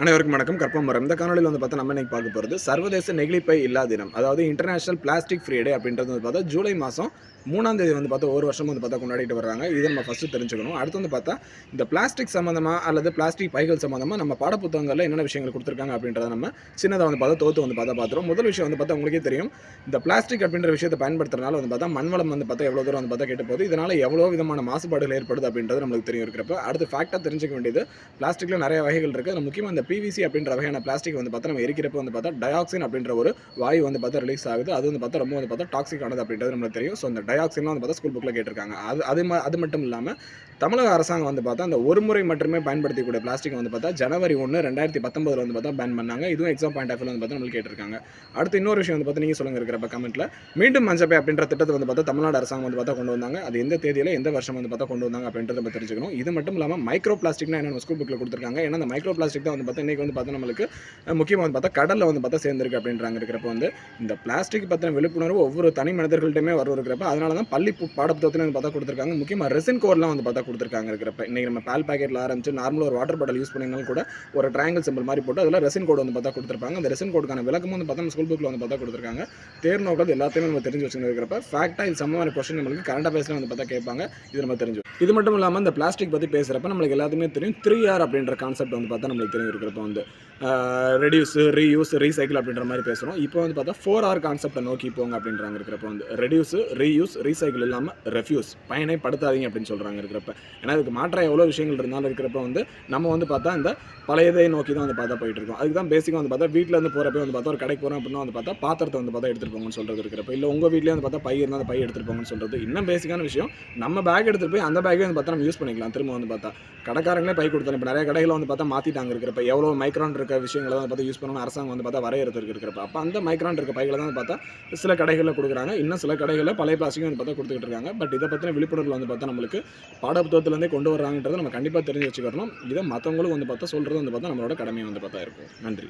அனைவருக்கும் வணக்கம். கற்பம் வரம். இந்த காணொலியில் வந்து பார்த்தா நம்ம இன்னைக்கு பார்க்க போகிறது சர்வதேச நெகிழிப்பை இல்லா தினம். அதாவது இன்டர்நேஷனல் பிளாஸ்டிக் ஃப்ரீ டே அப்படின்றது வந்து பார்த்தா ஜூலை மாதம் 3ஆம் தேதி வந்து பார்த்தா ஒரு வருஷம் வந்து பார்த்தா கொண்டாடிட்டு வர்றாங்க. இதை நம்ம ஃபஸ்ட்டு தெரிஞ்சுக்கணும். அடுத்து வந்து பார்த்தா இந்த பிளாஸ்டிக் சம்மந்தமாக அல்லது பிளாஸ்டிக் பைகள் சம்மந்தமாக நம்ம பாடப்புத்தகங்களில் என்னென்ன விஷயங்கள் கொடுத்துருக்காங்க அப்படின்றத நம்ம சின்னதாக வந்து பார்த்தா தோற்று வந்து பார்த்தா பார்த்துரும். முதல் விஷயம் வந்து பார்த்தா உங்களுக்கே தெரியும், இந்த பிளாஸ்டிக் அப்படின்ற விஷயத்தை பயன்படுத்துறதுனால வந்து பார்த்தா மண்வளம் வந்து பார்த்தா எவ்வளோ தூரம் வந்து பார்த்தா கெட்டு போகுது. இதனால் எவ்வளோ விதமான மாசுபாடுகள் ஏற்படுது அப்படின்றது நம்மளுக்கு தெரியும் இருக்கிறப்ப அடுத்து ஃபேக்டாக தெரிஞ்சுக்க வேண்டியது பிளாஸ்டிக்கில் நிறைய வகைகள் இருக்குது. அதில் முக்கியமாக இந்த PVC அப்படின்ற வகையான பிளாஸ்டிக் வந்து பார்த்தா நம்ம எரிக்கிறப்ப வந்து பார்த்தா டயாக்சின் அப்படின்ற ஒரு வாயு வந்து பார்த்தா ரிலீஸ் ஆகுது. அது வந்து பார்த்தா ரொம்ப வந்து பார்த்தா டாக்ஸிக் ஆனது அப்படின்றது நம்மளுக்கு தெரியும். ஸோ இந்த டயாக்சின்லாம் வந்து பார்த்தா ஸ்கூல் புக்கில் கேட்டிருக்காங்க. அது மட்டும் இல்லாமல் தமிழக அரசாங்கம் வந்து பார்த்தா அந்த ஒரு முறை மட்டுமே பயன்படுத்தக்கூடிய பிளாஸ்டிக் வந்து பார்த்தா ஜனவரி 1, 2019 வந்து பார்த்தா பேன் பண்ணாங்க. இதுவும் எக்ஸாம் பாயிண்ட் ஆஃப் வியூ வந்து பார்த்தா நம்மளுக்கு கேட்டிருக்காங்க. அடுத்து இன்னொரு விஷயம் வந்து பார்த்தா நீங்கள் சொல்லுங்க இருக்கிறப்ப கமெண்ட்டில் மீண்டும் மஞ்சப்பை அப்படின்ற திட்டத்தை வந்து பார்த்தா தமிழ்நாடு அரசாங்கம் வந்து பார்த்தா கொண்டு வந்தாங்க. அது எந்த தேதியில் எந்த வருஷம் வந்து பார்த்தா கொண்டு வந்தாங்க அப்படின்றத நம்ம தெரிஞ்சுக்கணும். இது மட்டும் இல்லாமல் மைக்ரோ பிளாஸ்டிக்னா என்ன ஸ்கூல் புக்கில் கொடுத்துருக்காங்க. ஏன்னா அந்த மைக்ரோ பிளாஸ்டிக் தான் வந்து பார்த்தா இன்றைக்கி வந்து பார்த்தா நம்மளுக்கு முக்கியமாக வந்து பார்த்தா கடலில் வந்து பார்த்தா சேர்ந்துருக்கு அப்படின்றாங்க. இருக்கிறப்ப வந்து இந்த பிளாஸ்டிக் பற்றின விழிப்புணர்வு ஒவ்வொரு தனி மனிதர்கள்ட்டுமே வர இருக்கிறப்ப அதனால தான் பள்ளி பாடப்புத்தகத்தில் வந்து பார்த்தா கொடுத்துருக்காங்க. முக்கியமாக ரெசின் கோட்லாம் வந்து பார்த்தா கொடுத்துருக்காங்க. இருக்கிறப்ப இன்றைக்கி நம்ம பால் பாக்கெட்டில் ஆரம்பிச்சு நார்மலாக ஒரு வாட்டர் பாட்டில் யூஸ் பண்ணினாலும் கூட ஒரு ட்ரையாங்கிள் சிம்பிள் மாதிரி போட்டு அதில் ரெசின் கோட் வந்து பார்த்தா கொடுத்துருப்பாங்க. அந்த ரெசின் கோடுக்கான விளக்கமும் வந்து பார்த்தா நம்ம ஸ்கூல் புக்கில் வந்து பார்த்தா கொடுத்துருக்காங்க. தேர் நோக்கிறது எல்லாத்தையுமே நம்ம தெரிஞ்சு வச்சுன்னு இருக்கிறப்ப ஃபேக்டாக இது சம்பந்தமான கொஸ்டின் நம்மளுக்கு கரண்ட் அஃபேர்ஸில் வந்து பார்த்தா கேட்பாங்க. இது நம்ம தெரிஞ்சு. இது மட்டும் இல்லாமல் இந்த பிளாஸ்டிக் பற்றி பேசுகிறப்ப நம்மளுக்கு எல்லாத்துக்குமே தெரியும் 3R அப்படின்ற கான்செப்ட் வந்து பார்த்தா நம்மளுக்கு தெரியும். இருக்கிறப்ப வந்து ரெடியூஸ், ரீயூஸ், ரீசைக்கிள் அப்படின்ற மாதிரி பேசுகிறோம். இப்போ வந்து பார்த்தா 4R கான்செப்டை நோக்கி போங்க அப்படின்றாங்க. இருக்கிறப்ப வந்து ரெடியூஸ், ரீயூஸ், ரீசைக்கிள் இல்லாமல் ரெஃப்யூஸ், பயனை படுத்தாதீங்க அப்படின்னு சொல்கிறாங்க. இருக்கிறப்ப ஏன்னா இதுக்கு மாற்ற எவ்வளோ விஷயங்கள் இருந்தாலும் இருக்கிறப்ப வந்து நம்ம வந்து பார்த்தா இந்த பழையதை நோக்கி தான் வந்து பார்த்தா போயிட்டு இருக்கோம். அதுக்கு தான் பேசிக்காக வந்து பார்த்தா வீட்டில் இருந்து போகிறப்ப வந்து பார்த்தா ஒரு கடைக்கு போகிறோம் அப்படின்னா வந்து பார்த்தா பாத்திரத்தை வந்து பார்த்தா எடுத்துகிட்டு போங்கன்னு சொல்கிறது. இருக்கிறப்ப இல்லை உங்கள் வீட்லேயே வந்து பார்த்தா பை இருந்தால் அந்த பை எடுத்துகிட்டு போங்கன்னு சொல்கிறது. இன்னும் பேசிக்கான விஷயம், நம்ம பேக் எடுத்துகிட்டு போய் அந்த பேக்கே வந்து பார்த்தா நம்ம யூஸ் பண்ணிக்கலாம். திரும்ப வந்து பார்த்தா கடைக்காரங்களே பை கொடுத்தாலும் இப்போ நிறைய கடைகளை வந்து பார்த்தா மாற்றிட்டாங்க. இருக்கிறப்ப எவ்வளோ மைக்ரான் இருக்க விஷயங்களை வந்து பார்த்தா யூஸ் பண்ணணும் அரசாங்கம் வந்து பார்த்தா வரையறுத்துருக்கு. இருக்கிறப்ப அப்போ அந்த மைக்ரான் இருக்க பைகளை தான் பார்த்தா சில கடைகளில் கொடுக்குறாங்க. இன்னும் சில கடைகளில் பழைய பிளாஸ்டிக் வந்து பார்த்தா கொடுத்துக்கிட்டு இருக்காங்க. பட் இதை பற்றின விழிப்புணர்வு வந்து பார்த்தா நம்மளுக்கு பாடப்புத்தகத்துலேருந்தே கொண்டு வராங்கன்றதை நம்ம கண்டிப்பாக தெரிஞ்சு வச்சுக்கணும். இதை மற்றவங்களும் வந்து பார்த்தா சொல்கிறது வந்து பார்த்தா நம்மளோட கடமையை வந்து பார்த்தா இருக்கும். நன்றி.